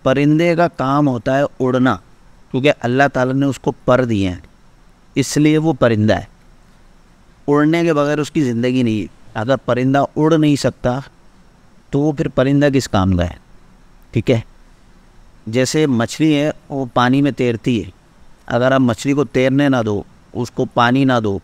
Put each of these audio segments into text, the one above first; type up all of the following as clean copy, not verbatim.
परिंदे का काम होता है उड़ना, क्योंकि अल्लाह ताला ने उसको पर दिए हैं, इसलिए वो परिंदा है। उड़ने के बगैर उसकी ज़िंदगी नहीं है। अगर परिंदा उड़ नहीं सकता तो वो फिर परिंदा किस काम का है? ठीक है, जैसे मछली है वो पानी में तैरती है, अगर आप मछली को तैरने ना दो, उसको पानी ना दो,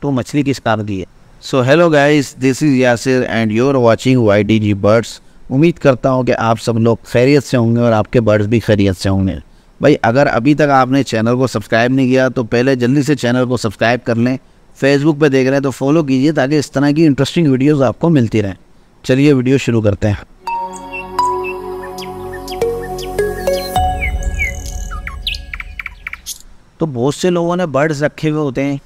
तो मछली किस काम की है? So hello guys, this is Yasir and you are watching YTG birds. उम्मीद करता हूँ कि आप सब लोग खैरियत से होंगे और आपके बर्ड्स भी खैरियत से होंगे। भाई अगर अभी तक आपने चैनल को सब्सक्राइब नहीं किया तो पहले जल्दी से चैनल को सब्सक्राइब कर लें। फेसबुक पे देख रहे हैं तो फॉलो कीजिए ताकि इस तरह की इंटरेस्टिंग वीडियोस आपको मिलती रहें। चलिए वीडियो शुरू करते हैं। तो बहुत से लोगों ने बर्ड्स रखे हुए होते हैं,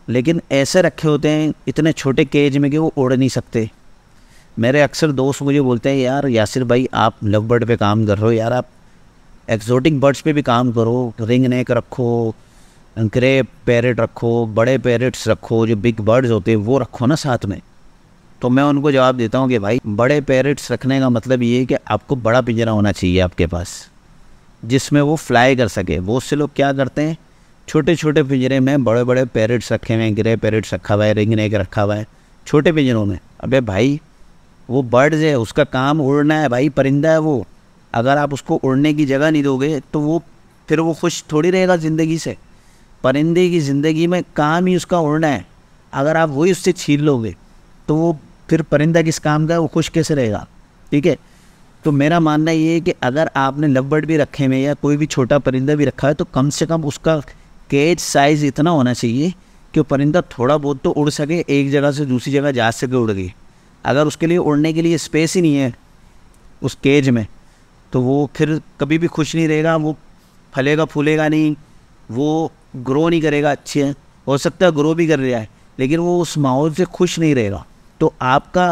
लेकिन ऐसे रखे होते हैं इतने छोटे केज में कि वो उड़ नहीं सकते। मेरे अक्सर दोस्त मुझे बोलते हैं, यार यासिर भाई आप लव बर्ड पे काम कर रहे हो, यार आप एक्जोटिक बर्ड्स पे भी काम करो, रिंग नेक रखो, ग्रे पैरेट रखो, बड़े पैरेट्स रखो, जो बिग बर्ड्स होते हैं वो रखो ना साथ में। तो मैं उनको जवाब देता हूँ कि भाई बड़े पैरेट्स रखने का मतलब ये है कि आपको बड़ा पिंजरा होना चाहिए आपके पास, जिसमें वो फ्लाई कर सके। बहुत से लोग क्या करते हैं, छोटे छोटे पिंजरे में बड़े बड़े पैरेट्स रखे हुए हैं, ग्रे पैरेट्स रखा हुआ है, रिंग नेक रखा हुआ है छोटे पिंजरों में। अबे भाई वो बर्ड्स है, उसका काम उड़ना है भाई, परिंदा है वो। अगर आप उसको उड़ने की जगह नहीं दोगे तो वो फिर वो खुश थोड़ी रहेगा ज़िंदगी से। परिंदे की ज़िंदगी में काम ही उसका उड़ना है। अगर आप वही उससे छीन लोगे तो वो फिर परिंदा किस काम का है, वो खुश कैसे रहेगा? ठीक है, तो मेरा मानना ये है कि अगर आपने लव बर्ड भी रखे हुए या कोई भी छोटा परिंदा भी रखा है तो कम से कम उसका केज साइज़ इतना होना चाहिए कि वो परिंदा थोड़ा बहुत तो उड़ सके, एक जगह से दूसरी जगह जा सके उड़ के। अगर उसके लिए उड़ने के लिए स्पेस ही नहीं है उस केज में तो वो फिर कभी भी खुश नहीं रहेगा, वो फलेगा फूलेगा नहीं, वो ग्रो नहीं करेगा। अच्छे हो सकता है ग्रो भी कर रहा है लेकिन वो उस माहौल से खुश नहीं रहेगा। तो आपका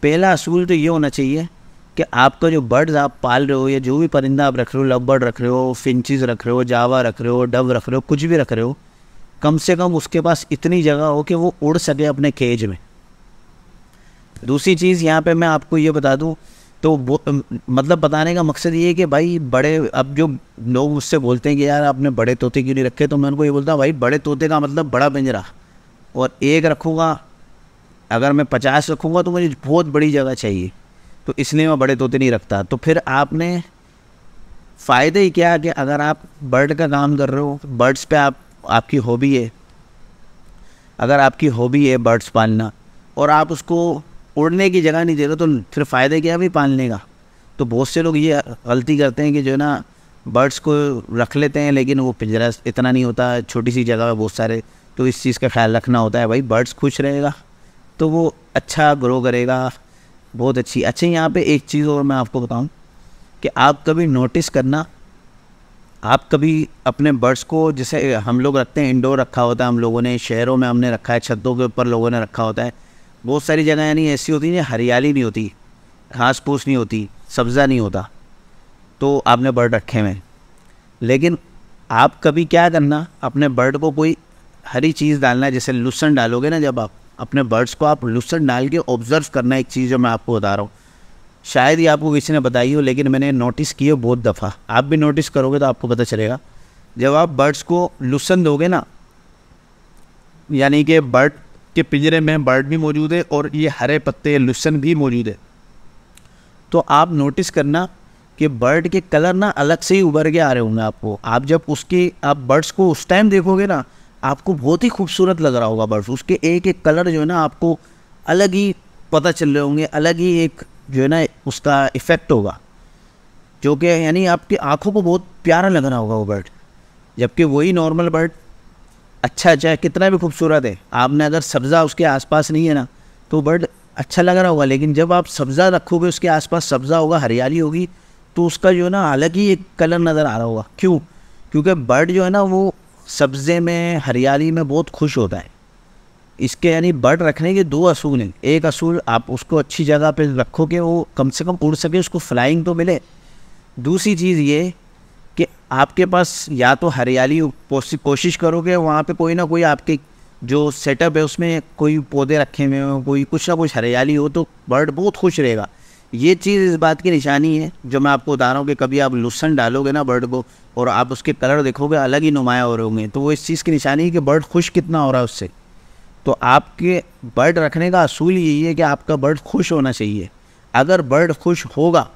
पहला असूल तो ये होना चाहिए कि आपका जो बर्ड्स आप पाल रहे हो या जो भी परिंदा आप रख रहे हो, लव बर्ड रख रहे हो, फिंचेस रख रहे हो, जावा रख रहे हो, डव रख रहे हो, कुछ भी रख रहे हो, कम से कम उसके पास इतनी जगह हो कि वो उड़ सके अपने केज में। दूसरी चीज़ यहाँ पे मैं आपको ये बता दूँ, तो मतलब बताने का मकसद ये है कि भाई बड़े, अब जो लोग मुझसे बोलते हैं कि यार आपने बड़े तोते क्यों नहीं रखे, तो मैं उनको ये बोलता हूँ भाई बड़े तोते का मतलब बड़ा पिंजरा, और एक रखूँगा, अगर मैं 50 रखूँगा तो मुझे बहुत बड़ी जगह चाहिए, तो इसलिए मैं बड़े तोते नहीं रखता। तो फिर आपने फ़ायदे ही क्या कि अगर आप बर्ड का काम कर रहे हो, बर्ड्स पे आपकी हॉबी है, अगर आपकी हॉबी है बर्ड्स पालना और आप उसको उड़ने की जगह नहीं दे रहे तो फिर फ़ायदे क्या भी पालने का? तो बहुत से लोग ये गलती करते हैं कि जो है ना बर्ड्स को रख लेते हैं लेकिन वो पिंजरा इतना नहीं होता, छोटी सी जगह में बहुत सारे। तो इस चीज़ का ख्याल रखना होता है भाई, बर्ड्स खुश रहेगा तो वो अच्छा ग्रो करेगा, बहुत अच्छी। अच्छा यहाँ पे एक चीज़ और मैं आपको बताऊँ कि आप कभी नोटिस करना, आप कभी अपने बर्ड्स को, जैसे हम लोग रखते हैं इंडोर रखा होता है, हम लोगों ने शहरों में हमने रखा है, छतों के ऊपर लोगों ने रखा होता है। बहुत सारी जगह यानी ऐसी होती है हरियाली नहीं होती, घास फूस नहीं होती, सब्ज़ा नहीं होता, तो आपने बर्ड रखे हुए। लेकिन आप कभी क्या करना, अपने बर्ड को कोई हरी चीज़ डालना है, जैसे लूसन डालोगे ना, जब आप अपने बर्ड्स को आप लूसन डाल के ऑब्ज़र्व करना। एक चीज़ जो मैं आपको बता रहा हूँ, शायद ही आपको किसी ने बताई हो लेकिन मैंने नोटिस की है बहुत दफ़ा, आप भी नोटिस करोगे तो आपको पता चलेगा। जब आप बर्ड्स को लूसन दोगे ना, यानी कि बर्ड के पिंजरे में बर्ड भी मौजूद है और ये हरे पत्ते लूसन भी मौजूद है, तो आप नोटिस करना कि बर्ड के कलर ना अलग से ही उभर के आ रहे होंगे आपको। आप जब आप बर्ड्स को उस टाइम देखोगे ना, आपको बहुत ही खूबसूरत लग रहा होगा बर्ड्स, उसके एक एक कलर जो है ना आपको अलग ही पता चल रहे होंगे, अलग ही एक जो है ना उसका इफ़ेक्ट होगा, जो कि यानी आपकी आँखों को बहुत प्यारा लग रहा होगा वो बर्ड। जबकि वही नॉर्मल बर्ड अच्छा चाहे कितना भी खूबसूरत है, आपने अगर सब्ज़ा उसके आसपास नहीं है ना तो बर्ड अच्छा लग रहा होगा, लेकिन जब आप सब्ज़ा रखोगे, उसके आसपास सब्ज़ा होगा, हरियाली होगी, तो उसका जो है ना अलग ही एक कलर नज़र आ रहा होगा। क्यों? क्योंकि बर्ड जो है ना वो सब्ज़े में, हरियाली में बहुत खुश होता है। इसके यानी बर्ड रखने के दो असूल हैं। एक असूल, आप उसको अच्छी जगह पे रखो कि वो कम से कम उड़ सके, उसको फ्लाइंग तो मिले। दूसरी चीज़ ये कि आपके पास या तो हरियाली, कोशिश करोगे वहाँ पे कोई ना कोई आपके जो सेटअप है उसमें कोई पौधे रखे हुए हो, कोई कुछ ना कुछ हरियाली हो, तो बर्ड बहुत खुश रहेगा। ये चीज़ इस बात की निशानी है जो मैं आपको बता रहा हूँ कि कभी आप लुसन डालोगे ना बर्ड को और आप उसके कलर देखोगे अलग ही नुमाया हो रहे होंगे, तो वो इस चीज़ की निशानी है कि बर्ड खुश कितना हो रहा है उससे। तो आपके बर्ड रखने का असूल यही है कि आपका बर्ड खुश होना चाहिए। अगर बर्ड खुश होगा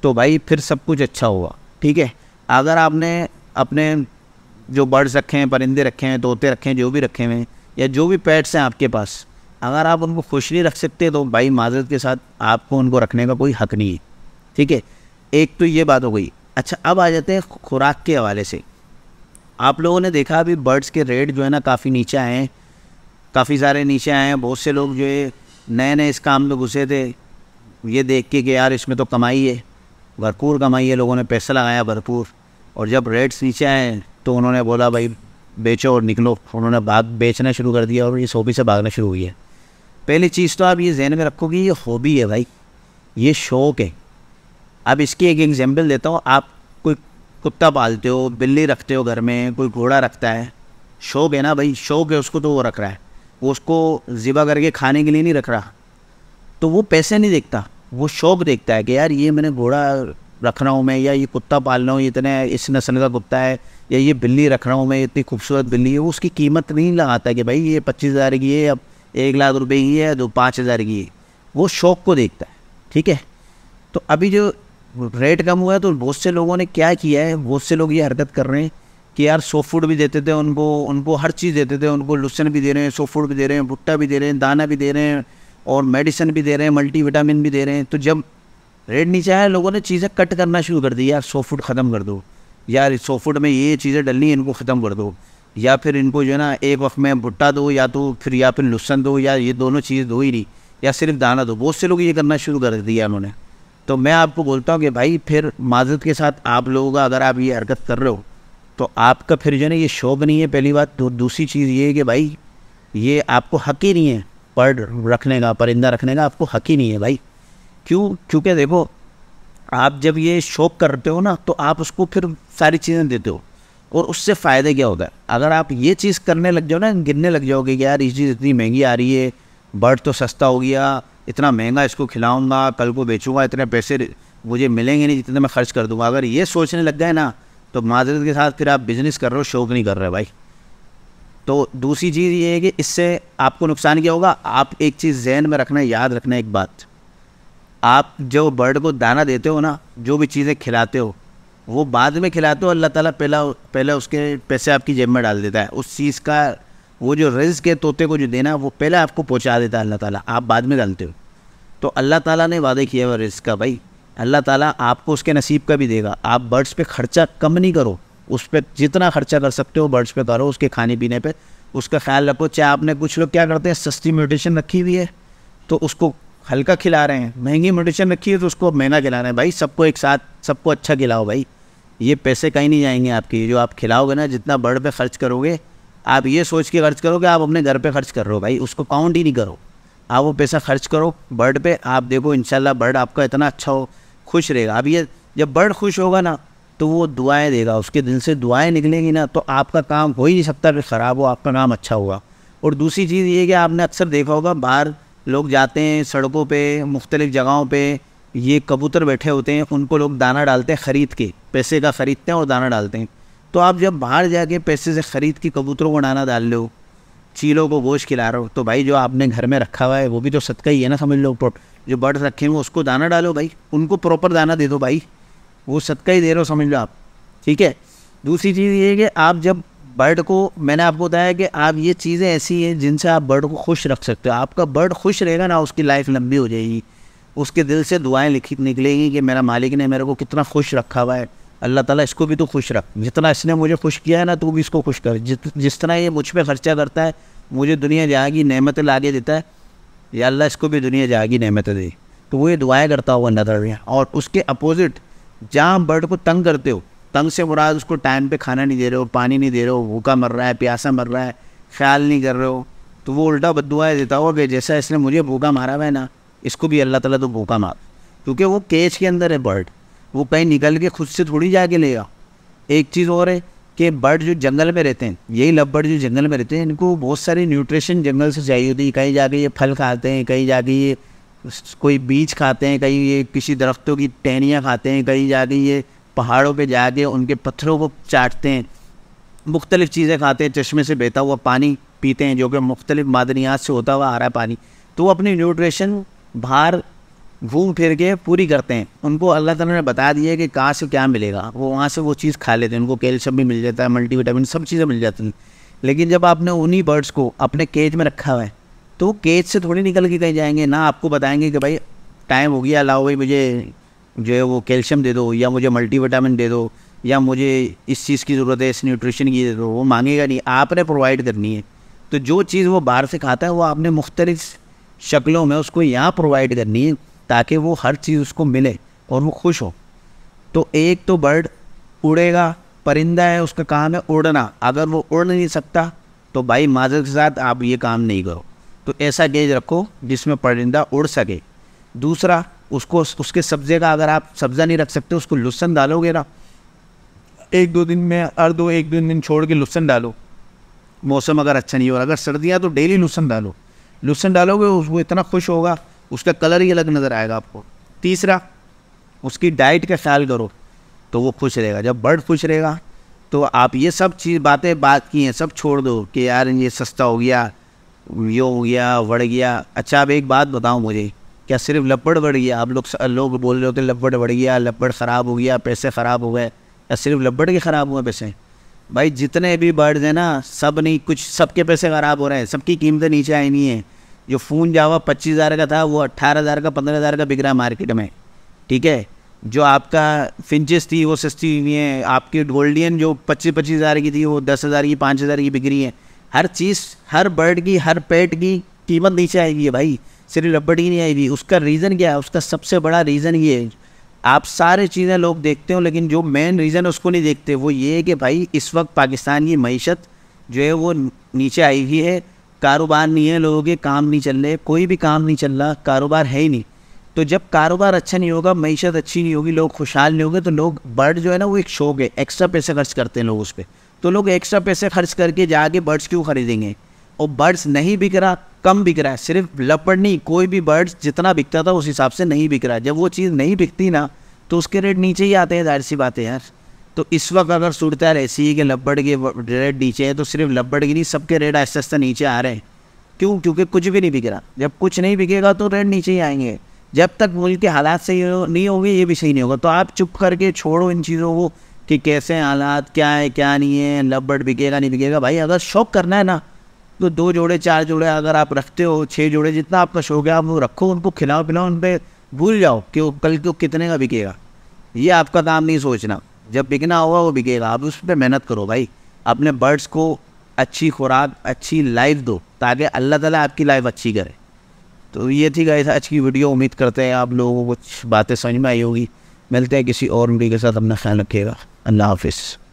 तो भाई फिर सब कुछ अच्छा होगा, ठीक है। अगर आपने अपने जो बर्ड्स रखे हैं, परिंदे रखे हैं, तोते रखे हैं, जो भी रखे हुए हैं या जो भी पेट्स हैं आपके पास, अगर आप उनको खुश नहीं रख सकते तो भाई माजरत के साथ आपको उनको रखने का कोई हक़ नहीं है, ठीक है। एक तो ये बात हो गई। अच्छा, अब आ जाते हैं खुराक के हवाले से। आप लोगों ने देखा अभी बर्ड्स के रेट जो है ना काफ़ी नीचे आए हैं, काफ़ी सारे नीचे आए हैं। बहुत से लोग जो है नए नए इस काम में घुसे थे ये देख के कि यार इसमें तो कमाई है, भरपूर कमाई है, लोगों ने पैसा लगाया भरपूर। और जब रेट्स नीचे आए तो उन्होंने बोला भाई बेचो और निकलो, उन्होंने बेचना शुरू कर दिया और इस हॉबी से भागना शुरू हुई है। पहली चीज़ तो आप ये जहन में रखो कि ये हॉबी है भाई, ये शौक़ है। अब इसकी एक एग्जाम्पल देता हूँ। आप कोई कुत्ता पालते हो, बिल्ली रखते हो घर में, कोई घोड़ा रखता है, शौक़ है ना भाई, शौक़ है उसको तो वो रख रहा है, वो उसको ज़िबा करके खाने के लिए नहीं रख रहा। तो वो पैसे नहीं देखता, वो शौक़ देखता है कि यार ये मैंने घोड़ा रख रहा हूँ मैं, या ये कुत्ता पाल रहा हूँ, इतने इस नस्ल का कुत्ता है, या ये बिल्ली रख रहा हूँ मैं, इतनी खूबसूरत बिल्ली है। वो उसकी कीमत नहीं लगाता कि भाई ये 25,000 की है, अब 1,00,000 रुपये की है, तो 5,000 की है। वो शौक़ को देखता है, ठीक है। तो अभी जो रेट कम हुआ है तो बहुत से लोगों ने क्या किया है, बहुत से लोग ये हरकत कर रहे हैं कि यार सॉफ्ट फूड भी देते थे उनको हर चीज़ देते थे, उनको लुसन भी दे रहे हैं, सॉफ्ट फूड भी दे रहे हैं, भुट्टा भी दे रहे हैं, दाना भी दे रहे हैं और मेडिसिन भी दे रहे हैं, मल्टीविटामिन भी दे रहे हैं। तो जब रेट नीचे आया लोगों ने चीज़ें कट करना शुरू कर दी, यार सॉफ्ट फूड ख़त्म कर दो, यार सॉफ्ट फूड में ये चीज़ें डलनी है इनको ख़त्म कर दो, या फिर इनको जो है ना एक वक्त में भुट्टा दो, या फिर लुसन दो, या ये दोनों चीज़ दो ही नहीं, या सिर्फ दाना दो। बहुत से लोग ये करना शुरू कर दिया उन्होंने। तो मैं आपको बोलता हूँ कि भाई फिर माजरत के साथ आप लोगों का अगर आप ये हरकत कर रहे हो तो आपका फिर जो है ना ये शौक़ नहीं है, पहली बात। तो दूसरी चीज़ ये है कि भाई ये आपको हक़ ही नहीं है बर्ड रखने का, परिंदा रखने का आपको हक़ ही नहीं है भाई। क्यों? क्योंकि देखो आप जब ये शौक़ करते हो ना तो आप उसको फिर सारी चीज़ें देते हो और उससे फ़ायदे क्या होता है। अगर आप ये चीज़ करने लग जाओ ना, गिनने लग जाओगे कि यार ये चीज़ इतनी महंगी आ रही है, बर्ड तो सस्ता हो गया, इतना महंगा इसको खिलाऊंगा, कल को बेचूंगा, इतने पैसे मुझे मिलेंगे नहीं जितने मैं खर्च कर दूंगा, अगर ये सोचने लग गए ना तो माजरत के साथ फिर आप बिज़नेस कर रहे हो, शौक़ नहीं कर रहे भाई। तो दूसरी चीज़ ये है कि इससे आपको नुकसान क्या होगा। आप एक चीज़ जहन में रखना, याद रखना एक बात, आप जो बर्ड को दाना देते हो ना, जो भी चीज़ें खिलाते हो वो बाद में खिलाते हो, अल्लाह ताला पहले उसके पैसे आपकी जेब में डाल देता है। उस चीज़ का वो जो रिज़्क़ के तोते को जो देना है वो पहले आपको पहुंचा देता है अल्लाह ताला, आप बाद में डालते हो। तो अल्लाह ताला ने वादे किया हुआ रिज़्क़ का भाई, अल्लाह ताला आपको उसके नसीब का भी देगा। आप बर्ड्स पे ख़र्चा कम नहीं करो, उस पर जितना ख़र्चा कर सकते हो बर्ड्स पे करो, उसके खाने पीने पे उसका ख्याल रखो। चाहे आपने, कुछ लोग क्या करते हैं, सस्ती म्यूटेशन रखी हुई है तो उसको हल्का खिला रहे हैं, महंगी म्यूटेशन रखी है तो उसको महंगा खिला रहे हैं। भाई सबको एक साथ सबको अच्छा खिलाओ भाई, ये पैसे कहीं नहीं जाएंगे आपके। जो आप खिलाओगे ना, जितना बर्ड पे खर्च करोगे, आप ये सोच के खर्च करो कि आप अपने घर पे खर्च कर रहे हो भाई, उसको काउंट ही नहीं करो। आप वो पैसा खर्च करो बर्ड पे, आप देखो इंशाल्लाह बर्ड आपका इतना अच्छा हो, खुश रहेगा। अब ये जब बर्ड खुश होगा ना तो वो दुआएं देगा, उसके दिल से दुआएं निकलेंगी ना तो आपका काम हो ही नहीं सकता कि ख़राब हो, आपका काम अच्छा होगा। और दूसरी चीज़ ये कि आपने अक्सर देखा होगा बाहर लोग जाते हैं सड़कों पे, मुख्तलिफ़ जगहों पे, ये कबूतर बैठे होते हैं, उनको लोग दाना डालते हैं ख़रीद के, पैसे का ख़रीदते हैं और दाना डालते हैं। तो आप जब बाहर जाके पैसे से ख़रीद के कबूतरों को दाना डाल लो, चीलों को गोश्त खिला रहे हो, तो भाई जो आपने घर में रखा हुआ है वो भी तो सदका ही है ना, समझ लो। जो बर्ड रखे हैं उसको दाना डालो भाई, उनको प्रॉपर दाना दे दो भाई, वो सदका ही दे रहे हो, समझ लो आप, ठीक है। दूसरी चीज़ ये है कि आप जब बर्ड को, मैंने आपको बताया कि आप ये चीज़ें ऐसी हैं जिनसे आप बर्ड को खुश रख सकते हो। आपका बर्ड खुश रहेगा ना, उसकी लाइफ लंबी हो जाएगी, उसके दिल से दुआएं निकलेंगी कि मेरा मालिक ने मेरे को कितना खुश रखा हुआ है, अल्लाह ताला इसको भी तो खुश रख, जितना इसने मुझे खुश किया है ना तू भी इसको खुश कर, जिस तरह ये मुझ पर खर्चा करता है, मुझे दुनिया जाएगी नेमतें लाके देता है, या अल्लाह इसको भी दुनिया जाएगी नेमतें दे। तो वो ये दुआएँ करता हुआ नजर है। और उसके अपोजिट जहाँ बर्ड को तंग करते हो, तंग से मुराद उसको टाइम पे खाना नहीं दे रहे हो, पानी नहीं दे रहे हो, भूखा मर रहा है, प्यासा मर रहा है, ख्याल नहीं कर रहे हो, तो वो उल्टा बद्दुआएं देता होगा कि जैसा इसने मुझे भूखा मारा हुआ है ना, इसको भी अल्लाह ताला तो भूखा मार। क्योंकि वो केज के अंदर है बर्ड, वो कहीं निकल के खुद से थोड़ी जाके लेगा। एक चीज़ और है कि बर्ड जो जंगल में रहते हैं, यही लव बर्ड जो जंगल में रहते हैं, इनको बहुत सारी न्यूट्रिशन जंगल से चाहिए होती है। कहीं जाके ये फल खाते हैं, कहीं जाके ये कोई बीज खाते हैं, कहीं ये किसी दरख्तों की टहनियाँ खाते हैं, कहीं जाके ये पहाड़ों पे जाके उनके पत्थरों को चाटते हैं, मुख्तलिफ़ चीज़ें खाते हैं, चश्मे से बहता हुआ पानी पीते हैं जो कि मुख्तलिफ़ मादनियात से होता हुआ आ रहा है पानी। तो वो अपनी न्यूट्रिशन बाहर घूम फिर के पूरी करते हैं। उनको अल्लाह ताला ने बता दिया है कि कहाँ से क्या मिलेगा, वो वहाँ से वो चीज़ खा लेते हैं। उनको कैल्शियम भी मिल जाता है, मल्टीविटामिन, सब चीज़ें मिल जाती हैं। लेकिन जब आपने उन्हीं बर्ड्स को अपने केज में रखा हुआ है तो केज से थोड़ी निकल के कहीं जाएंगे ना। आपको बताएंगे कि भाई टाइम हो गया, लाओ भाई मुझे जो है वो कैल्शियम दे दो, या मुझे मल्टीविटामिन दे दो, या मुझे इस चीज़ की ज़रूरत है, इस न्यूट्रिशन की दे दो। वो मांगेगा नहीं, आपने प्रोवाइड करनी है। तो जो चीज़ वो बाहर से खाता है वो आपने मुख्तलिफ़ शक्लों में उसको यहाँ प्रोवाइड करनी है ताकि वो हर चीज़ उसको मिले और वो खुश हो। तो एक तो बर्ड उड़ेगा, परिंदा है, उसका काम है उड़ना। अगर वो उड़ नहीं सकता तो भाई माजर के साथ आप ये काम नहीं करो। तो ऐसा गेज रखो जिसमें परिंदा उड़ सके। दूसरा, उसको उसके सब्ज़े का, अगर आप सब्ज़ा नहीं रख सकते उसको लुसन डालोगे ना, एक दो दिन में एक दो दिन छोड़ के लुसन डालो। मौसम अगर अच्छा नहीं हो रहा, अगर सर्दियाँ तो डेली लुसन डालो। लुसन डालोगे वो इतना खुश होगा, उसका कलर ही अलग नज़र आएगा आपको। तीसरा, उसकी डाइट का ख्याल करो तो वो खुश रहेगा। जब बर्ड खुश रहेगा तो आप ये सब बात की हैं सब छोड़ दो कि यार ये सस्ता हो गया, ये हो गया, बढ़ गया। अच्छा अब एक बात बताओ मुझे, क्या सिर्फ लपड़ बढ़ गया? आप लोग बोल रहे होते लपड़ बढ़ गया, लपड़ ख़राब हो गया, पैसे ख़राब हो गए, या सिर्फ लपड़ के ख़राब हुए पैसे? भाई जितने भी बर्ड्स हैं ना, सब नहीं, कुछ सबके पैसे ख़राब हो रहे हैं, सबकी कीमतें नीचे आई नहीं है। जो फ़ोन जावा 25,000 का था वो 18,000 का, 15,000 का बिक रहा है मार्केट में, ठीक है। जो आपका फिंचेस थी वो सस्ती हुई है, आपकी गोल्डियन जो 25,000 की थी वो 10,000 की, 5,000 की बिक रही है। हर चीज़, हर बर्ड की, हर पेट की कीमत नीचे आएगी है भाई, सिर्फ लपड़ ही नहीं आएगी। उसका रीज़न क्या है? उसका सबसे बड़ा रीज़न ये है, आप सारे चीज़ें लोग देखते हो लेकिन जो मेन रीज़न उसको नहीं देखते। वो ये है कि भाई इस वक्त पाकिस्तान की मईशत जो है वो नीचे आई हुई है, कारोबार नहीं है, लोगों के काम नहीं चल रहे, कोई भी काम नहीं चल रहा, कारोबार है ही नहीं। तो जब कारोबार अच्छा नहीं होगा, मईशत अच्छी नहीं होगी, लोग खुशहाल नहीं होंगे, तो लोग, बर्ड जो है ना वो एक शौक है, एक्स्ट्रा पैसे खर्च करते हैं लोग उस पर। तो लोग एक्स्ट्रा पैसे खर्च करके जाके बर्ड्स क्यों खरीदेंगे? और बर्ड्स नहीं बिक रहा, कम बिक रहा है। सिर्फ लपड़ नहीं, कोई भी बर्ड्स जितना बिकता था उस हिसाब से नहीं बिक रहा है। जब वो चीज़ नहीं बिकती ना तो उसके रेट नीचे ही आते हैं, जाहिर सी बात है यार। तो इस वक्त अगर सूरत ऐसी है कि लपड़ के रेट नीचे है, तो सिर्फ लपड़ की नहीं, सबके रेट आहिस्ता आहिस्ता नीचे आ रहे हैं। क्यों? क्योंकि कुछ भी नहीं बिक रहा। जब कुछ नहीं बिकेगा तो रेट नीचे ही आएंगे। जब तक मुल्क के हालात सही नहीं होंगे ये भी सही नहीं होगा। तो आप चुप करके छोड़ो इन चीज़ों को कि कैसे हालात, क्या है क्या नहीं है, लपड़ बिकेगा नहीं बिकेगा। भाई अगर शौक करना है ना तो 2 जोड़े 4 जोड़े अगर आप रखते हो, 6 जोड़े, जितना आपका शौक है आप वो रखो, उनको खिलाओ पिलाओ, उन पर भूल जाओ कि वो कल को कितने का बिकेगा। ये आपका काम नहीं सोचना, जब बिकना होगा वो बिकेगा। आप उस पर मेहनत करो भाई, अपने बर्ड्स को अच्छी खुराक, अच्छी लाइफ दो ताकि अल्लाह ताला आपकी लाइफ अच्छी करे। तो ये थी गाइस आज की वीडियो। उम्मीद करते हैं आप लोगों को कुछ बातें समझ में आई होगी। मिलते हैं किसी और वीडियो के साथ, अपना ख्याल रखिएगा। अल्लाह हाफिज़।